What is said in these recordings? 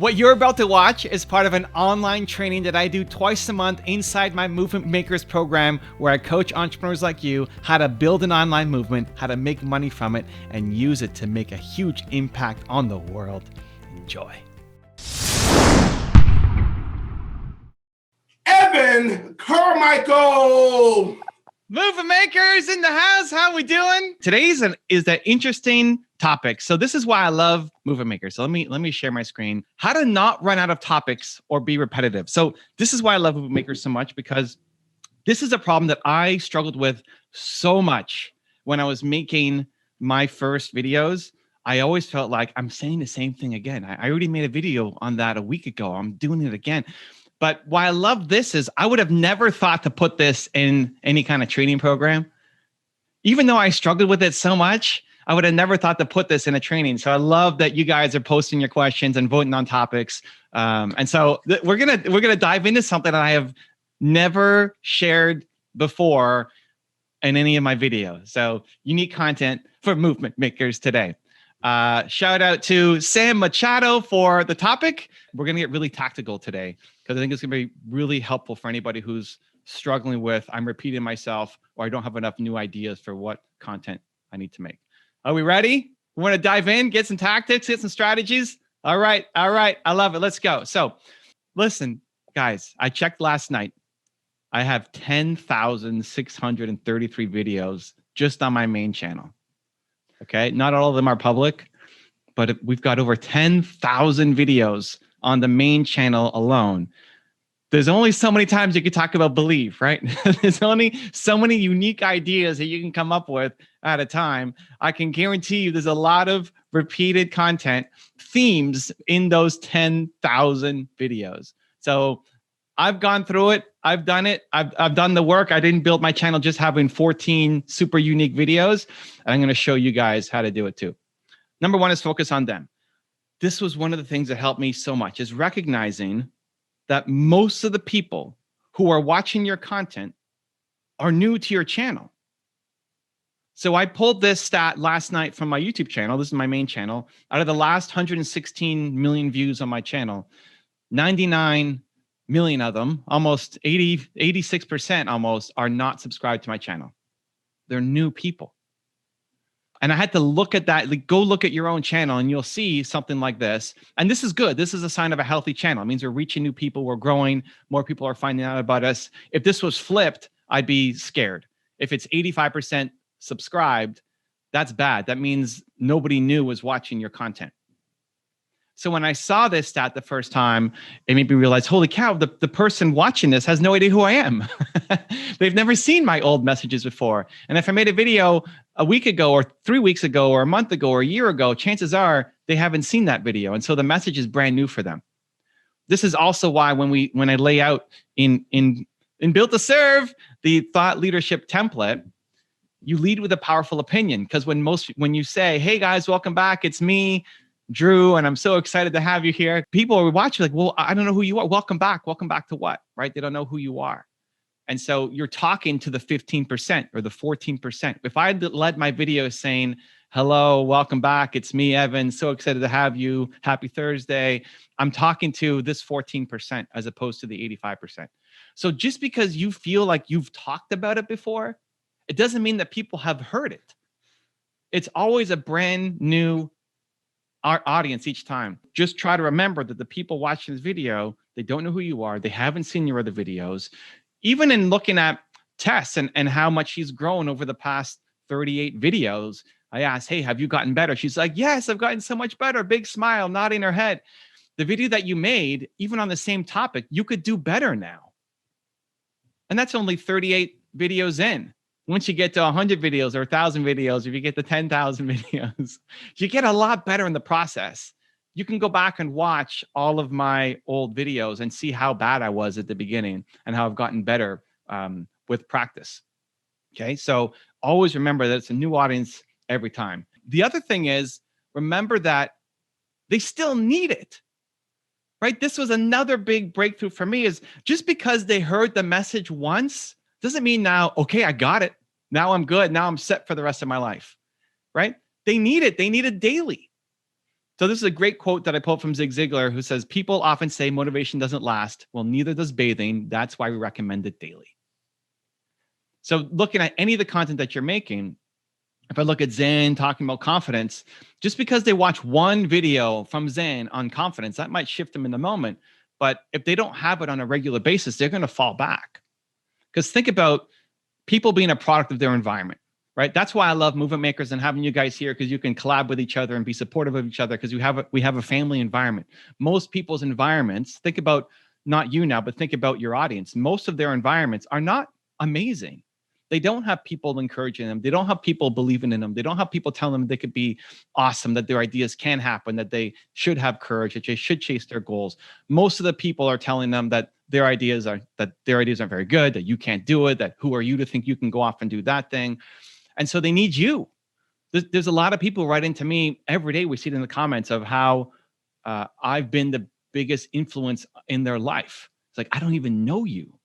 What you're about to watch is part of an online training that I do twice a month inside my Movement Makers program, where I coach entrepreneurs like you how to build an online movement, how to make money from it, and use it to make a huge impact on the world. Enjoy. Evan Carmichael. Movement Makers in the house. How we doing? Today's is an interesting topic. So this is why I love Movement Makers. So let me share my screen. How to not run out of topics or be repetitive. So this is why I love Movement Makers so much, because this is a problem that I struggled with so much when I was making my first videos. I always felt like I'm saying the same thing again. I already made a video on that a week ago. I'm doing it again. But why I love this is I would have never thought to put this in any kind of training program. Even though I struggled with it so much, I would have never thought to put this in a training. So I love that you guys are posting your questions and voting on topics. And so we're gonna dive into something that I have never shared before in any of my videos. So unique content for Movement Makers today. Shout out to Sam Machado for the topic. We're going to get really tactical today because I think it's going to be really helpful for anybody who's struggling with, I'm repeating myself, or I don't have enough new ideas for what content I need to make. Are we ready? We want to dive in, get some tactics, get some strategies. All right. I love it. Let's go. So listen, guys, I checked last night. I have 10,633 videos just on my main channel. Okay, not all of them are public, but we've got over 10,000 videos on the main channel alone. There's only so many times you can talk about belief, right? There's only so many unique ideas that you can come up with at a time. I can guarantee you there's a lot of repeated content, themes in those 10,000 videos. So I've gone through it. I've done it. I've done the work. I didn't build my channel just having 14 super unique videos. And I'm going to show you guys how to do it too. Number one is focus on them. This was one of the things that helped me so much, is recognizing that most of the people who are watching your content are new to your channel. So I pulled this stat last night from my YouTube channel. This is my main channel. Out of the last 116 million views on my channel, 99 million of them, almost 86% almost, are not subscribed to my channel. They're new people. And I had to look at that, like, go look at your own channel and you'll see something like this. And this is good. This is a sign of a healthy channel. It means we're reaching new people, we're growing, more people are finding out about us. If this was flipped, I'd be scared. If it's 85% subscribed, that's bad. That means nobody new was watching your content. So when I saw this stat the first time, it made me realize, holy cow, the person watching this has no idea who I am. They've never seen my old messages before. And if I made a video a week ago or 3 weeks ago or a month ago or a year ago, chances are they haven't seen that video. And so the message is brand new for them. This is also why when I lay out in Built to Serve, the thought leadership template, you lead with a powerful opinion. Because when you say, hey guys, welcome back, it's me, Drew, and I'm so excited to have you here. People are watching like, well, I don't know who you are. Welcome back. Welcome back to what, right? They don't know who you are. And so you're talking to the 15% or the 14%. If I led my video saying, hello, welcome back, it's me, Evan, so excited to have you, happy Thursday, I'm talking to this 14% as opposed to the 85%. So just because you feel like you've talked about it before, it doesn't mean that people have heard it. It's always a brand new our audience each time. Just try to remember that the people watching this video, they don't know who you are. They haven't seen your other videos. Even in looking at Tess and how much she's grown over the past 38 videos, I asked, hey, have you gotten better? She's like, yes, I've gotten so much better. Big smile, nodding her head. The video that you made, even on the same topic, you could do better now. And that's only 38 videos in. Once you get to 100 videos or 1,000 videos, if you get to 10,000 videos, you get a lot better in the process. You can go back and watch all of my old videos and see how bad I was at the beginning and how I've gotten better with practice. Okay, so always remember that it's a new audience every time. The other thing is, remember that they still need it, right? This was another big breakthrough for me, is just because they heard the message once, doesn't mean now, okay, I got it. Now I'm good. Now I'm set for the rest of my life, right? They need it. They need it daily. So this is a great quote that I pulled from Zig Ziglar, who says, people often say motivation doesn't last. Well, neither does bathing. That's why we recommend it daily. So looking at any of the content that you're making, if I look at Zen talking about confidence, just because they watch one video from Zen on confidence, that might shift them in the moment. But if they don't have it on a regular basis, they're going to fall back. Because think about people being a product of their environment, right? That's why I love Movement Makers and having you guys here, because you can collab with each other and be supportive of each other, because we have a family environment. Most people's environments, think about not you now, but think about your audience. Most of their environments are not amazing. They don't have people encouraging them. They don't have people believing in them. They don't have people telling them they could be awesome, that their ideas can happen, that they should have courage, that they should chase their goals. Most of the people are telling them that their ideas aren't very good, that you can't do it, that who are you to think you can go off and do that thing? And so they need you. There's a lot of people writing to me every day. We see it in the comments of how I've been the biggest influence in their life. It's like, I don't even know you,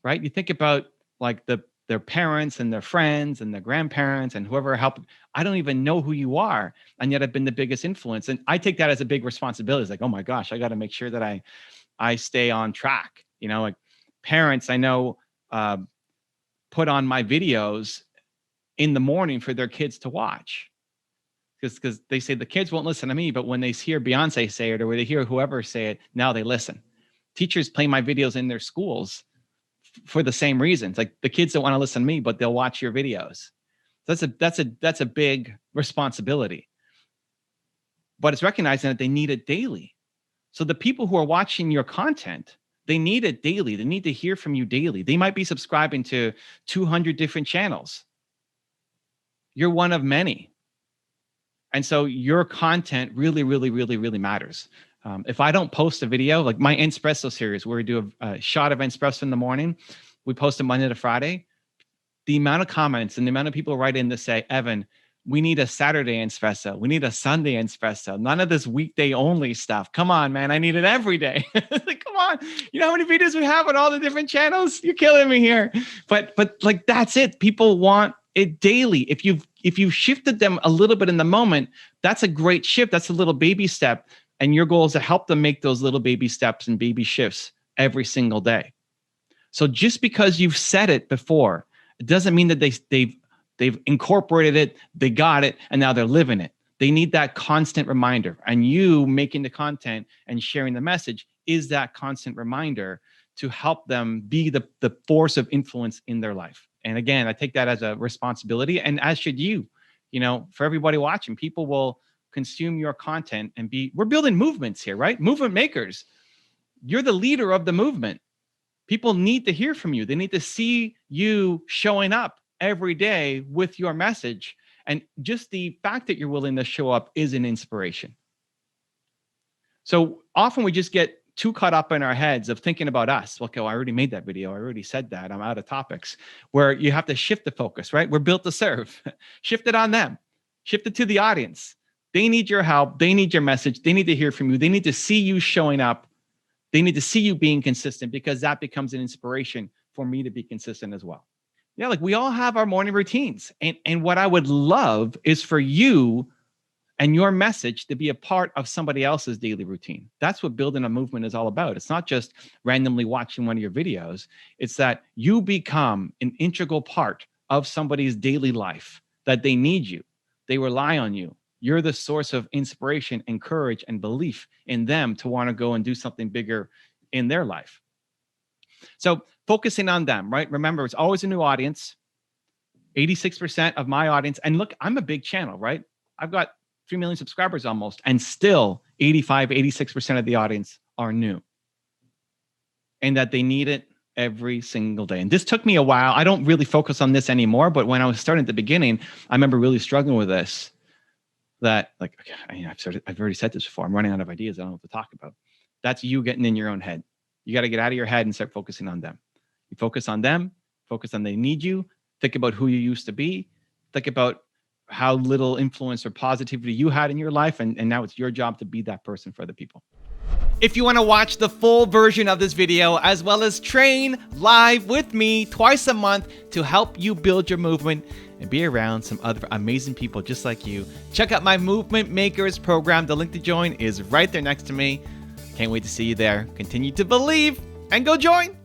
right? You think about like their parents and their friends and their grandparents and whoever helped. I don't even know who you are. And yet I've been the biggest influence. And I take that as a big responsibility. It's like, oh my gosh, I got to make sure that I stay on track. You know, like parents I know put on my videos in the morning for their kids to watch. Because they say the kids won't listen to me, but when they hear Beyonce say it, or when they hear whoever say it, now they listen. Teachers play my videos in their schools for the same reasons. Like the kids don't want to listen to me, but they'll watch your videos. That's a big responsibility. But it's recognizing that they need it daily. So the people who are watching your content, they need it daily. They need to hear from you daily. They might be subscribing to 200 different channels. You're one of many. And so your content really, really, really, really matters. If I don't post a video, like my Espresso series, where we do a shot of espresso in the morning, we post it Monday to Friday. The amount of comments and the amount of people write in to say, Evan, we need a Saturday espresso. We need a Sunday espresso. None of this weekday only stuff. Come on, man. I need it every day. Like, come on. You know how many videos we have on all the different channels? You're killing me here. But like, that's it. People want it daily. If you've shifted them a little bit in the moment, that's a great shift. That's a little baby step. And your goal is to help them make those little baby steps and baby shifts every single day. So just because you've said it before, it doesn't mean that they've incorporated it, they got it, and now they're living it. They need that constant reminder. And you making the content and sharing the message is that constant reminder to help them be the force of influence in their life. And again, I take that as a responsibility, and as should you. You know, for everybody watching, people will consume your content and we're building movements here, right? Movement makers. You're the leader of the movement. People need to hear from you. They need to see you showing up every day with your message. And just the fact that you're willing to show up is an inspiration. So often we just get too caught up in our heads of thinking about us. Okay, well, I already made that video. I already said that. I'm out of topics. Where you have to shift the focus, right? We're built to serve. Shift it on them. Shift it to the audience. They need your help. They need your message. They need to hear from you. They need to see you showing up. They need to see you being consistent, because that becomes an inspiration for me to be consistent as well. Yeah, like we all have our morning routines. And what I would love is for you and your message to be a part of somebody else's daily routine. That's what building a movement is all about. It's not just randomly watching one of your videos. It's that you become an integral part of somebody's daily life, that they need you. They rely on you. You're the source of inspiration and courage and belief in them to want to go and do something bigger in their life. So focusing on them, right? Remember, it's always a new audience. 86% of my audience. And look, I'm a big channel, right? I've got 3 million subscribers almost, and still 86% of the audience are new. And that they need it every single day. And this took me a while. I don't really focus on this anymore, but when I was starting at the beginning, I remember really struggling with this. That like, okay, I've already said this before. I'm running out of ideas. I don't know what to talk about. That's you getting in your own head. You got to get out of your head and start focusing on them. You focus on them, focus on they need you. Think about who you used to be. Think about how little influence or positivity you had in your life. And now it's your job to be that person for other people. If you want to watch the full version of this video, as well as train live with me twice a month to help you build your movement, and be around some other amazing people just like you. Check out my Movement Makers program. The link to join is right there next to me. Can't wait to see you there. Continue to believe and go join.